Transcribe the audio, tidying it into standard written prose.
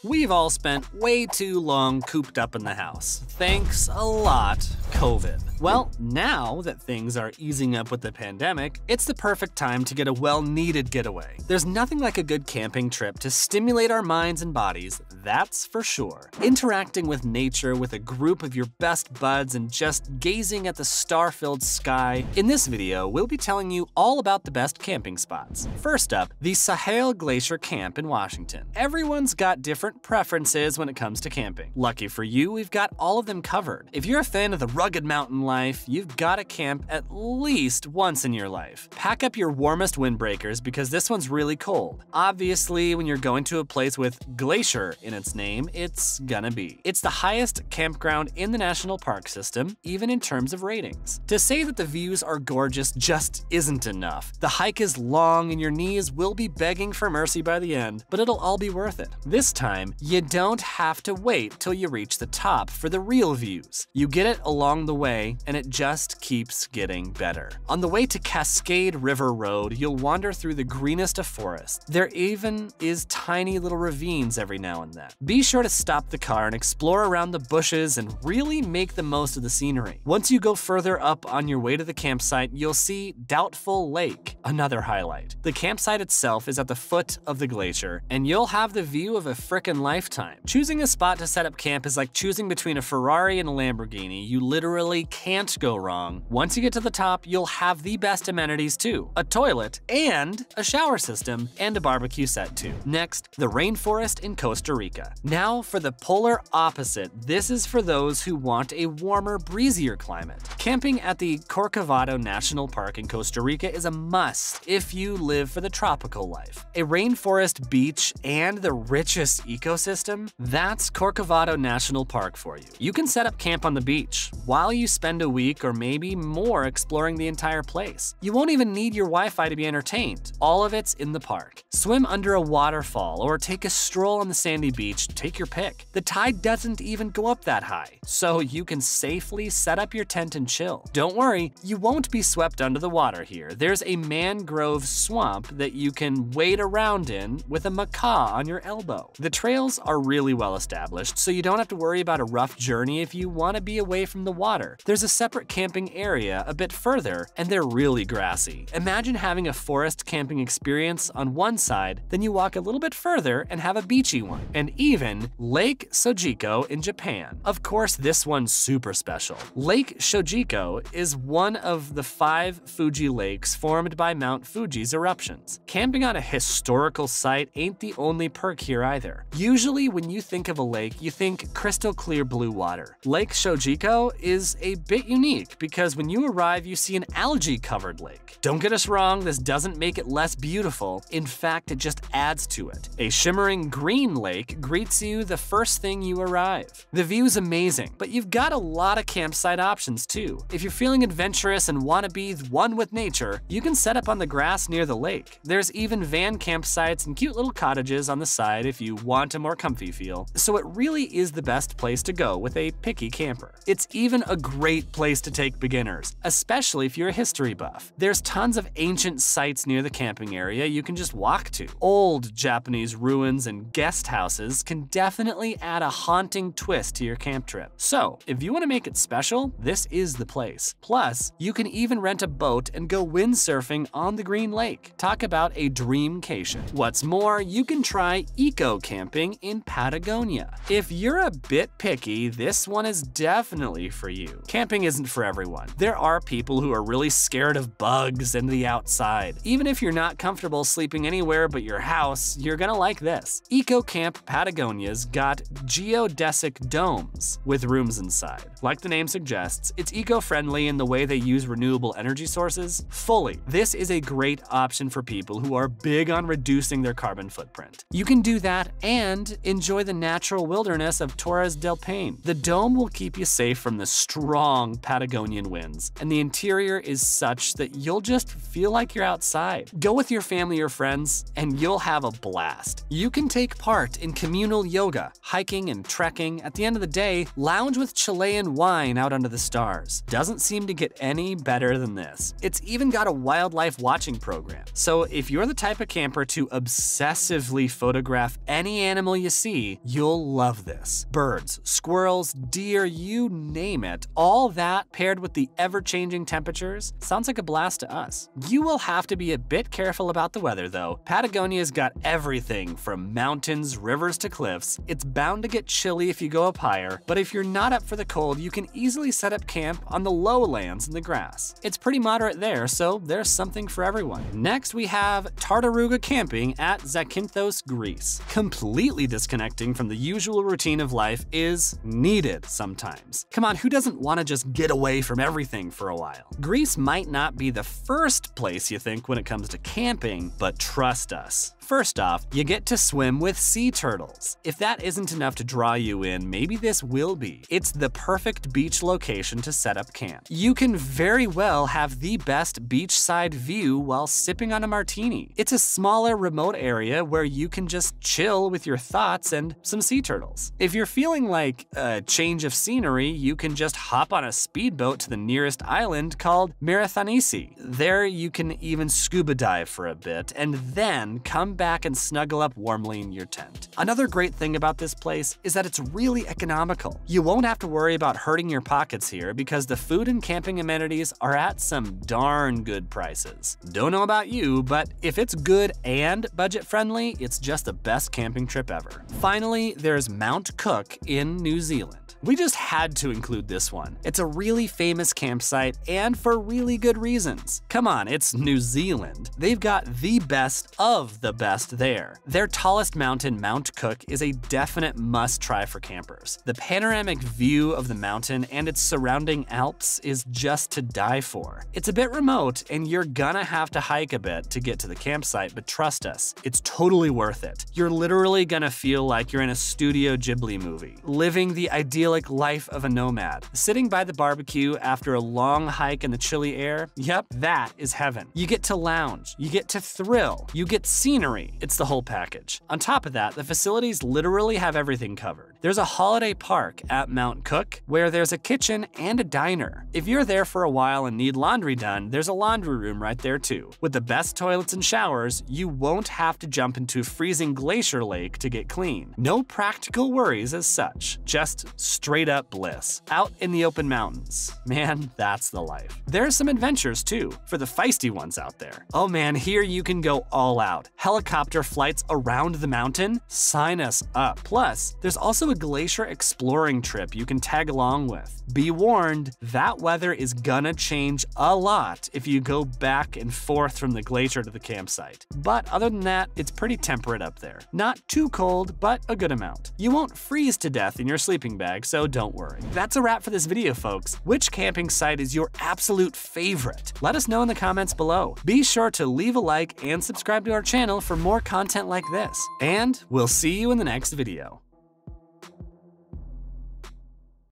We've all spent way too long cooped up in the house. Thanks a lot, COVID. Well, now that things are easing up with the pandemic, it's the perfect time to get a well-needed getaway. There's nothing like a good camping trip to stimulate our minds and bodies, that's for sure. Interacting with nature with a group of your best buds and just gazing at the star-filled sky. In this video, we'll be telling you all about the best camping spots. First up, the Sahel Glacier Camp in Washington. Everyone's got different preferences when it comes to camping. Lucky for you, we've got all of them covered. If you're a fan of the rugged mountain life, you've got to camp at least once in your life. Pack up your warmest windbreakers because this one's really cold. Obviously, when you're going to a place with glacier in its name, it's gonna be. It's the highest campground in the national park system, even in terms of ratings. To say that the views are gorgeous just isn't enough. The hike is long and your knees will be begging for mercy by the end, but it'll all be worth it. This time, you don't have to wait till you reach the top for the real views. You get it along the way, and it just keeps getting better. On the way to Cascade River Road, you'll wander through the greenest of forests. There even is tiny little ravines every now and then. Be sure to stop the car and explore around the bushes and really make the most of the scenery. Once you go further up on your way to the campsite, you'll see Doubtful Lake, another highlight. The campsite itself is at the foot of the glacier, and you'll have the view of a frickin' lifetime. Choosing a spot to set up camp is like choosing between a Ferrari and a Lamborghini. You literally can't go wrong. Once you get to the top, you'll have the best amenities too. A toilet and a shower system and a barbecue set too. Next, the rainforest in Costa Rica. Now for the polar opposite, this is for those who want a warmer, breezier climate. Camping at the Corcovado National Park in Costa Rica is a must if you live for the tropical life. A rainforest beach and the richest ecosystem? That's Corcovado National Park for you. You can set up camp on the beach while you spend a week or maybe more exploring the entire place. You won't even need your Wi-Fi to be entertained. All of it's in the park. Swim under a waterfall or take a stroll on the sandy beach, take your pick. The tide doesn't even go up that high, so you can safely set up your tent and chill. Don't worry, you won't be swept under the water here. There's a mangrove swamp that you can wade around in with a macaw on your elbow. The trails are really well established, so you don't have to worry about a rough journey if you want to be away from the water. There's a separate camping area a bit further, and they're really grassy. Imagine having a forest camping experience on one side, then you walk a little bit further and have a beachy one. And even Lake Sojiko in Japan. Of course, this one's super special. Lake Shojiko is one of the 5 Fuji lakes formed by Mount Fuji's eruptions. Camping on a historical site ain't the only perk here either. Usually when you think of a lake, you think crystal clear blue water. Lake Shojiko is a bit unique because when you arrive, you see an algae-covered lake. Don't get us wrong, this doesn't make it less beautiful. In fact, it just adds to it. A shimmering green lake greets you the first thing you arrive. The view's amazing, but you've got a lot of campsite options too. If you're feeling adventurous and want to be one with nature, you can set up on the grass near the lake. There's even van campsites and cute little cottages on the side if you want a more comfy feel. So it really is the best place to go with a picky camper. It's even a great place to take beginners, especially if you're a history buff. There's tons of ancient sites near the camping area you can just walk to. Old Japanese ruins and guest houses can definitely add a haunting twist to your camp trip. So if you want to make it special, this is the place. Plus, you can even rent a boat and go windsurfing on the Green Lake. Talk about a dreamcation. What's more, you can try eco camping in Patagonia. If you're a bit picky, this one is definitely for you. Camping isn't for everyone. There are people who are really scared of bugs and the outside. Even if you're not comfortable sleeping anywhere but your house, you're gonna like this. Eco Camp Patagonia's got geodesic domes with rooms inside. Like the name suggests, it's eco-friendly in the way they use renewable energy sources fully. This is a great option for people who are big on reducing their carbon footprint. You can do that and enjoy the natural wilderness of Torres del Paine. The dome will keep you safe from the strong Patagonian winds, and the interior is such that you'll just feel like you're outside. Go with your family or friends, and you'll have a blast. You can take part in communal yoga, hiking, and trekking. At the end of the day, lounge with Chilean wine out under the stars. Doesn't seem to get any better than this. It's even got a wildlife watching program. So if you're the type of camper to obsessively photograph any animal you see, you'll love this. Birds, squirrels, deer, you name it. All that paired with the ever-changing temperatures sounds like a blast to us. You will have to be a bit careful about the weather though. Patagonia's got everything from mountains, rivers to cliffs. It's bound to get chilly if you go up higher, but if you're not up for the cold, you can easily set up camp on the lowlands in the grass. It's pretty moderate there, so there's something for everyone. Next, we have Tartaruga camping at Zakynthos, Greece. Completely disconnecting from the usual routine of life is needed sometimes. Come on, who doesn't want to just get away from everything for a while? Greece might not be the first place you think when it comes to camping, but trust us. First off, you get to swim with sea turtles. If that isn't enough to draw you in, maybe this will be. It's the perfect beach location to set up camp. You can very well have the best beachside view while sipping on a martini. It's a smaller, remote area where you can just chill with your thoughts and some sea turtles. If you're feeling like a change of scenery, you can just hop on a speedboat to the nearest island called Marathonisi. There you can even scuba dive for a bit and then come back and snuggle up warmly in your tent. Another great thing about this place is that it's really economical. You won't have to worry about hurting your pockets here because the food and camping amenities are at some darn good prices. Don't know about you, but if it's good and budget friendly, it's just the best camping trip ever. Finally, there's Mount Cook in New Zealand. We just had to include this one. It's a really famous campsite and for really good reasons. Come on, it's New Zealand. They've got the best of the best there. Their tallest mountain, Mount Cook, is a definite must-try for campers. The panoramic view of the mountain and its surrounding Alps is just to die for. It's a bit remote and you're gonna have to hike a bit to get to the campsite, but trust us, it's totally worth it. You're literally gonna feel like you're in a Studio Ghibli movie, living the idyllic life of a nomad. Sitting by the barbecue after a long hike in the chilly air, yep, that is heaven. You get to lounge, you get to thrill, you get scenery. It's the whole package. On top of that, the facilities literally have everything covered. There's a holiday park at Mount Cook where there's a kitchen and a diner. If you're there for a while and need laundry done, there's a laundry room right there too. With the best toilets and showers, you won't have to jump into a freezing glacier lake to get clean. No practical worries as such, just straight up bliss. Out in the open mountains. Man, that's the life. There's some adventures too, for the feisty ones out there. Oh man, here you can go all out. Helicopter flights around the mountain? Sign us up. Plus, there's also a glacier exploring trip you can tag along with. Be warned, that weather is gonna change a lot if you go back and forth from the glacier to the campsite. But other than that, it's pretty temperate up there. Not too cold, but a good amount. You won't freeze to death in your sleeping bag, so don't worry. That's a wrap for this video, folks. Which camping site is your absolute favorite? Let us know in the comments below. Be sure to leave a like and subscribe to our channel for more content like this. And we'll see you in the next video.